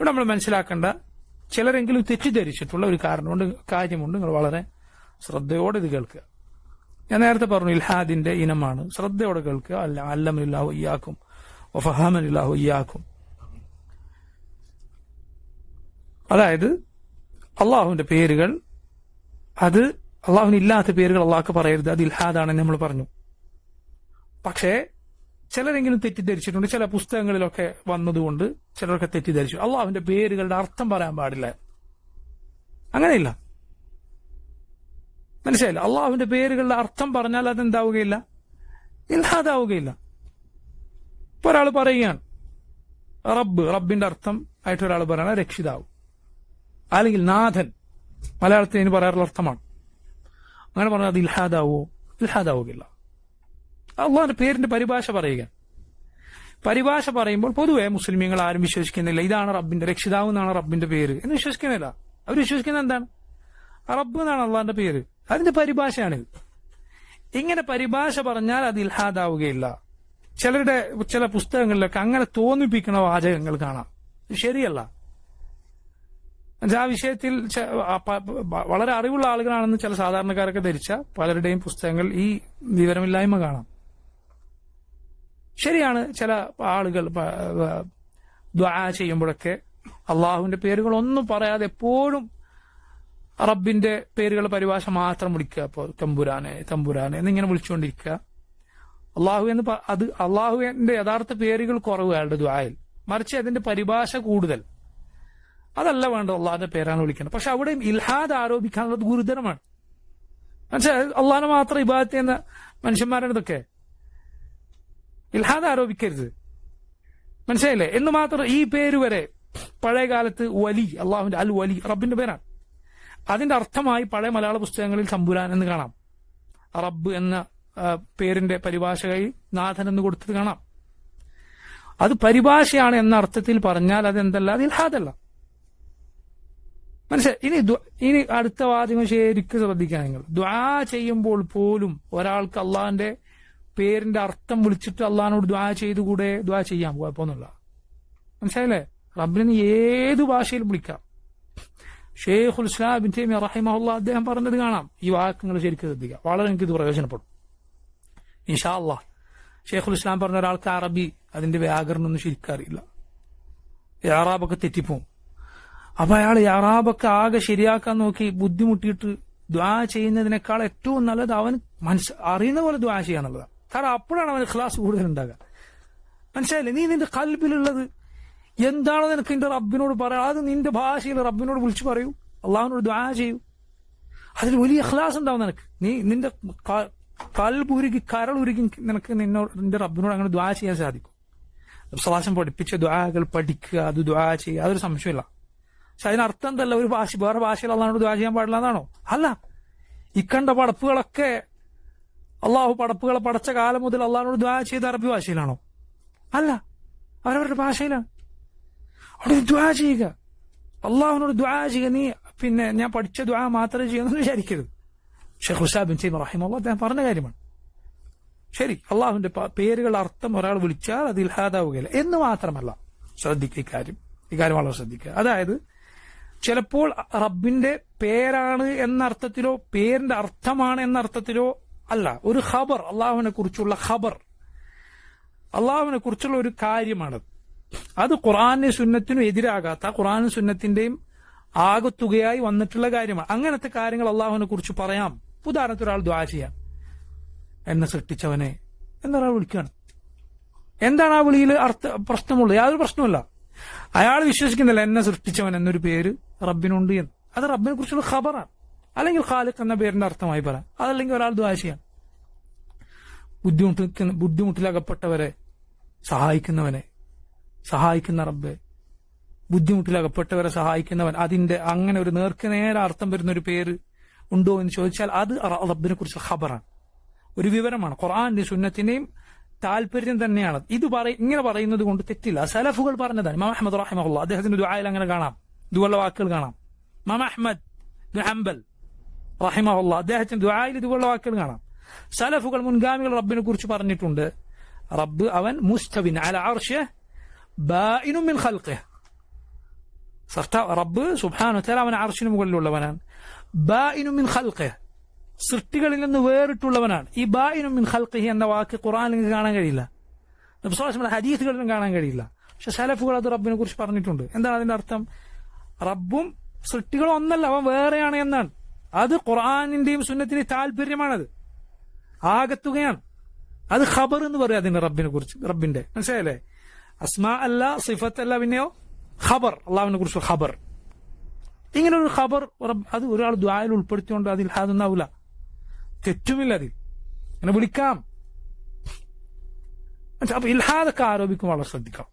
ഇവിടെ നമ്മൾ മനസ്സിലാക്കേണ്ട ചിലരെങ്കിലും തെറ്റിദ്ധരിച്ചിട്ടുള്ള ഒരു കാര്യമുണ്ട്. നിങ്ങൾ വളരെ ശ്രദ്ധയോടെ ഇത് കേൾക്കുക. ഞാൻ നേരത്തെ പറഞ്ഞു ഇൽഹാദിന്റെ ഇനമാണ്. ശ്രദ്ധയോടെ കേൾക്കുക. അല്ലമനില്ലാഹു ഇയ്യാക്കും വഫഹമനില്ലാഹു ഇയ്യാക്കും. അതായത് അള്ളാഹുവിന്റെ പേരുകൾ, അത് അള്ളാഹുവിന് ഇല്ലാത്ത പേരുകൾ അള്ളാഹ്ക്ക് പറയരുത്, അത് ഇൽഹാദാണെന്ന് നമ്മൾ പറഞ്ഞു. പക്ഷേ ചിലരെങ്കിലും തെറ്റിദ്ധരിച്ചിട്ടുണ്ട്. ചില പുസ്തകങ്ങളിലൊക്കെ വന്നതുകൊണ്ട് ചിലരൊക്കെ തെറ്റിദ്ധരിച്ചു. അള്ളാഹുവിന്റെ പേരുകളുടെ അർത്ഥം പറയാൻ പാടില്ല. അങ്ങനെയില്ല. മനസ്സിലായില്ല? അള്ളാഹുവിന്റെ പേരുകളുടെ അർത്ഥം പറഞ്ഞാൽ അതെന്താവുകയില്ല, ഇൽഹാദാവുകയില്ല. ഇപ്പൊ ഒരാൾ പറയുകയാണ് റബ്ബിന്റെ അർത്ഥം ആയിട്ട് ഒരാൾ പറയണ രക്ഷിതാവ്, അല്ലെങ്കിൽ നാഥൻ, മലയാളത്തിൽ ഇതിന് പറയാറുള്ള അർത്ഥമാണ്. അങ്ങനെ പറഞ്ഞാൽ അത് ഇൽഹാദാവുകയില്ല. അള്ളാഹിന്റെ പേരിന്റെ പരിഭാഷ പറയുക. പരിഭാഷ പറയുമ്പോൾ പൊതുവെ മുസ്ലിമീങ്ങൾ ആരും വിശ്വസിക്കുന്നില്ല ഇതാണ് റബ്ബിന്റെ, രക്ഷിതാവ് എന്നാണ് റബ്ബിന്റെ പേര് എന്ന് വിശ്വസിക്കുന്നില്ല. അവർ വിശ്വസിക്കുന്നത് എന്താണ്? റബ്ബ് എന്നാണ് അള്ളാഹിന്റെ പേര്. അതിന്റെ പരിഭാഷയാണിത്. ഇങ്ങനെ പരിഭാഷ പറഞ്ഞാൽ അത് ഇൽഹാദാവുകയില്ല. ചില പുസ്തകങ്ങളിലൊക്കെ അങ്ങനെ തോന്നിപ്പിക്കുന്ന വാചകങ്ങൾ കാണാം. ശരിയല്ല. ആ വിഷയത്തിൽ വളരെ അറിവുള്ള ആളുകളാണെന്ന് ചില സാധാരണക്കാരൊക്കെ ധരിച്ച പലരുടെയും പുസ്തകങ്ങൾ ഈ വിവരമില്ലായ്മ കാണാം. ശരിയാണ്, ചില ആളുകൾ ദുആ ചെയ്യുമ്പോഴൊക്കെ അള്ളാഹുവിന്റെ പേരുകൾ ഒന്നും പറയാതെ എപ്പോഴും റബ്ബിന്റെ പേരുകൾ പരിഭാഷ മാത്രം വിളിക്കുക. ഇപ്പോൾ തമ്പുരാനെ എന്നിങ്ങനെ വിളിച്ചുകൊണ്ടിരിക്കുക. അത് അള്ളാഹുവിന്റെ യഥാർത്ഥ പേരുകൾ കുറവ് അയാളുടെ ദുആയിൽ, മറിച്ച് അതിന്റെ പരിഭാഷ കൂടുതൽ. അതല്ല വേണ്ടത്, അള്ളാഹിന്റെ പേരാണ് വിളിക്കുന്നത്. പക്ഷെ അവിടെയും ഇൽഹാദ് ആരോപിക്കാനുള്ളത് ഗുരുതരമാണ്. മനസ്സിലായി? അള്ളാഹിനെ മാത്രം ഇബാദത്ത് ചെയ്യുന്ന മനുഷ്യന്മാരാണ് ഇതൊക്കെ. ഇൽഹാദ് ആരോപിക്കരുത്. മനസ്സിലായില്ലേ? എന്ന് മാത്രം ഈ പേര് വരെ പഴയ കാലത്ത് വലി, അള്ളാഹുവിന്റെ അൽ വലി റബ്ബിന്റെ പേരാണ്. അതിന്റെ അർത്ഥമായി പഴയ മലയാള പുസ്തകങ്ങളിൽ തമ്പുരാൻ എന്ന് കാണാം. റബ്ബ് എന്ന പേരിന്റെ പരിഭാഷയിൽ നാഥൻ എന്ന് കൊടുത്തത് കാണാം. അത് പരിഭാഷയാണ് എന്ന അർത്ഥത്തിൽ പറഞ്ഞാൽ അതെന്തല്ല, അത് ഇൽഹാദല്ല. മനസ്സിലായി? ഇനി അടുത്ത വാചകം ശരിക്കും ശ്രദ്ധിക്കാൻ. നിങ്ങൾ ദുആ ചെയ്യുമ്പോൾ പോലും ഒരാൾക്ക് അള്ളാഹിന്റെ പേരിന്റെ അർത്ഥം വിളിച്ചിട്ട് അള്ളാഹിനോട് ദുആ ചെയ്തുകൂടെ? ദുആ ചെയ്യാം, കുഴപ്പമൊന്നുമില്ല. മനസ്സിലായില്ലേ? റബ്ബിനെ ഏതു ഭാഷയിൽ വിളിക്കാം. ഷെയ്ഖുൽ ഇസ്ലാം ഇബ്നു തൈമിയ്യ റഹിമഹുല്ലാഹ് അദ്ദേഹം പറഞ്ഞത് കാണാം. ഈ വാക്കുകൾ ശരിക്കും ശ്രദ്ധിക്കുക, വളരെ എനിക്കിത് പ്രയോജനപ്പെടും ഇൻഷാ അല്ലാഹ്. ഷെയ്ഖുൽ ഇസ്ലാം പറഞ്ഞ ഒരാൾക്ക് അറബി അതിന്റെ വ്യാകരണം ഒന്നും ശരിക്കും അറിയില്ല, ഇഅ്റാബൊക്കെ തെറ്റിപ്പോവും. അപ്പൊ അയാൾ ഇഅ്റാബൊക്കെ ആകെ ശരിയാക്കാൻ നോക്കി ബുദ്ധിമുട്ടിയിട്ട് ദുആ ചെയ്യുന്നതിനേക്കാൾ ഏറ്റവും നല്ലത് അവൻ അറിയുന്ന പോലെ ദുആ ചെയ്യാന്നുള്ളതാണ്. കാരണം അപ്പോഴാണ് അവന് ഇഖ്ലാസ് കൂടുതൽ ഉണ്ടാകുക. മനസ്സിലായില്ലേ? നീ നിന്റെ ഖൽബിലുള്ളത് എന്താണോ നിനക്ക് നിന്റെ റബ്ബിനോട് പറയാം, അത് നിന്റെ ഭാഷയിൽ റബ്ബിനോട് വിളിച്ചു പറയൂ, അള്ളാഹുവിനോട് ദുആ ചെയ്യൂ. അതിൽ വലിയ ഇഖ്ലാസ് ഉണ്ടാവും നിനക്ക്. നീ നിന്റെ കൽബുരുകി കരളുരുകി നിനക്ക് നിന്റെ റബ്ബിനോട് അങ്ങനെ ദുആ ചെയ്യാൻ സാധിക്കും. സ്വലാസം പഠിപ്പിച്ച ദുആകൾ പഠിക്കുക, അത് ദുആ ചെയ്യുക, അതൊരു സംശയമില്ല. പക്ഷെ അതിനർത്ഥം എന്തല്ല, ഒരു വേറെ ഭാഷയിൽ അള്ളാഹുനോട് ദുആ ചെയ്യാൻ പാടില്ല എന്നാണോ? അല്ല. ഇക്കണ്ട പടപ്പുകളൊക്കെ അള്ളാഹു പടപ്പുകളെ പടച്ച കാലം മുതൽ അള്ളാഹുനോട് ദുആ ചെയ്ത അറബി ഭാഷയിലാണോ? അല്ല, അവരവരുടെ ഭാഷയിലാണ്. അവിടെ ദുആ ചെയ്യുക, അള്ളാഹുനോട് ദുആ ചെയ്യുക. നീ പിന്നെ ഞാൻ പഠിച്ച ദുആ മാത്രമേ ചെയ്യുന്നു വിചാരിക്കരുത്. ഷെയ്ഖുൽ ഇസ്ലാം ഇബ്നു തൈമിയ്യ റഹിമഹുല്ലാഹ് അദ്ദേഹം പറഞ്ഞ കാര്യമാണ്. ശരി, അള്ളാഹുവിന്റെ പേരുകളുടെ അർത്ഥം ഒരാൾ വിളിച്ചാൽ അത് ഇൽഹാദാവുകയില്ല എന്ന് മാത്രമല്ല. ശ്രദ്ധിക്കുക, ഈ കാര്യം വളരെ ശ്രദ്ധിക്കുക. അതായത് ചിലപ്പോൾ റബ്ബിന്റെ പേരാണ് എന്ന അർത്ഥത്തിലോ പേരിന്റെ അർത്ഥമാണ് എന്ന അർത്ഥത്തിലോ അല്ല, ഒരു ഖബർ, അള്ളാഹുവിനെ കുറിച്ചുള്ള ഖബർ, അള്ളാഹുവിനെ കുറിച്ചുള്ള ഒരു കാര്യമാണ്. അത് ഖുർആനും സുന്നത്തിനും എതിരാകാത്ത, ഖുർആനും സുന്നത്തിന്റെയും ആകത്തുകയായി വന്നിട്ടുള്ള കാര്യമാണ്. അങ്ങനത്തെ കാര്യങ്ങൾ അള്ളാഹുവിനെ കുറിച്ച് പറയാം. ഉദാഹരണത്തിന് ഒരാൾ ദുആ ചെയ്യാം, എന്നെ സൃഷ്ടിച്ചവനെ എന്നൊരാൾ വിളിക്കുകയാണ്. എന്താണ് ആ വിളിയിൽ പ്രശ്നമുള്ളത്? യാതൊരു പ്രശ്നമില്ല. അയാൾ വിശ്വസിക്കുന്നില്ല എന്നെ സൃഷ്ടിച്ചവൻ എന്നൊരു പേര് റബ്ബിനുണ്ട് എന്ന്. അത് റബ്ബിനെ കുറിച്ചുള്ള ഖബറാണ്. അല്ലെങ്കിൽ ഖാലിഖ് എന്ന പേരിന്റെ അർത്ഥമായി പറയാം. അതല്ലെങ്കിൽ ഒരാൾ ദുആ ചെയ്യാം, ബുദ്ധിമുട്ടിലകപ്പെട്ടവരെ സഹായിക്കുന്നവനെ, സഹായിക്കുന്ന റബ്ബെ, ബുദ്ധിമുട്ടിലകപ്പെട്ടവരെ സഹായിക്കുന്നവൻ, അതിന്റെ അങ്ങനെ ഒരു നേർക്കുനേരെ അർത്ഥം വരുന്ന ഒരു പേര് ഉണ്ടോ എന്ന് ചോദിച്ചാൽ അത് റബ്ബിനെ കുറിച്ചുള്ള ഖബറാണ്, ഒരു വിവരമാണ്. ഖുർആന്റെയും സുന്നത്തിന്റെയും താല്പര്യം തന്നെയാണ്. ഇങ്ങനെ പറയുന്നത് കൊണ്ട് തെറ്റില്ല. സലഫുകൾ പറഞ്ഞതാണ്. ഇമാം അഹ്മദ് റഹിമഹുല്ലാഹ് അദ്ദേഹത്തിന്റെ ദുആയിൽ അങ്ങനെ കാണാം, ഇതുപോലുള്ള വാക്കുകൾ കാണാം. ഇമാം അഹ്മദ് ബിൻ ഹംബൽ റഹിമഹുല്ലാഹ് അദ്ദേഹത്തിന്റെ ദുആയിൽ ഇതുപോലുള്ള വാക്കുകൾ കാണാം. സലഫുകൾ, മുൻഗാമികൾ റബ്ബിനെ കുറിച്ച് പറഞ്ഞിട്ടുണ്ട്, റബ്ബ് അവൻ മുസ്തവിൻ അല അർശിഹി ബാഇനുൻ മിൻ ഖൽഖിഹി, റബ്ബ് സുബ്ഹാനഹു വ തആല അവൻ അർശിന് മുകളിലുള്ളവനാണ്. ബാഇനു മിൻ ഖൽഖിഹി, സൃഷ്ടികളിൽ നിന്ന് വേറിട്ടുള്ളവനാണ്. ഈ ബാഇനു മിൻ ഖൽഖിഹി എന്ന വാക്ക് ഖുർആനിൽ കാണാൻ കഴിയില്ല, നബി സ്വല്ലല്ലാഹു അലൈഹി വസല്ലം ഹദീസുകളിലും കാണാൻ കഴിയില്ല. പക്ഷെ സലഫുകൾ അത് റബ്ബിനെ കുറിച്ച് പറഞ്ഞിട്ടുണ്ട്. എന്താണ് അതിന്റെ അർത്ഥം? റബ്ബും സൃഷ്ടികളും ഒന്നല്ല, അവൻ വേറെയാണ് എന്നാണ്. അത് ഖുർആനിന്റെയും സുന്നത്തിന്റെയും താല്പര്യമാണത്, ആകത്തുകയാണ്. അത് ഖബർ എന്ന് പറയും അതിന് റബ്ബിനെ കുറിച്ച്, റബ്ബിന്റെ. മനസ്സിലായല്ലേ? അസ്മാ അല്ല, സിഫത്ത് അല്ല, പിന്നെയോ ഖബർ, അള്ളാഹുവിനെ കുറിച്ച് ഖബർ. ഇങ്ങനെ ഒരു ഖബർ അത് ഒരാൾ ദുആയിൽ ഉൾപ്പെടുത്തിക്കൊണ്ട് അതിൽ ഹാദുന്നാവൂല, തെറ്റുമില്ല അതിൽ, അങ്ങനെ വിളിക്കാം. അപ്പൊ ഇൽഹാദൊക്കെ ആരോപിക്കും, വളരെ ശ്രദ്ധിക്കാം.